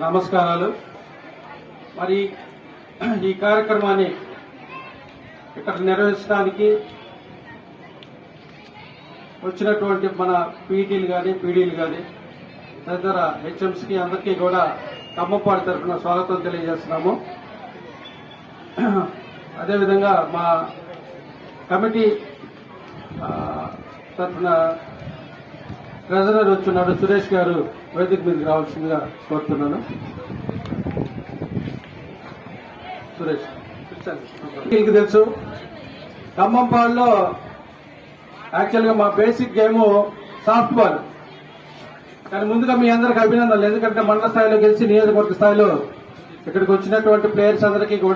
నమస్కారాలు. మరి ఈ కార్యక్రమాన్ని ఇక్కడ నిర్వహించడానికి వచ్చినటువంటి మన పీటీలు కానీ పీడీలు కానీ తదితర హెచ్ఎంసీకి అందరికీ కూడా ఖమ్మంపాడు తరఫున స్వాగతం తెలియజేస్తున్నాము. అదేవిధంగా మా కమిటీ తరఫున ట్రెజరర్ వచ్చున్నాడు సురేష్ గారు, వేదిక మీదకి రావాల్సిందిగా కోరుతున్నాను. సురేష్ మీకు తెలుసు, ఖమ్మంపాడులో యాక్చువల్గా మా బేసిక్ గేమ్ సాఫ్ట్ బాల్. కానీ ముందుగా మీ అందరికి అభినందనలు, ఎందుకంటే మండల స్థాయిలో గెలిచి నియోజకవర్గ స్థాయిలో ఇక్కడికి వచ్చినటువంటి ప్లేయర్స్ అందరికీ కూడా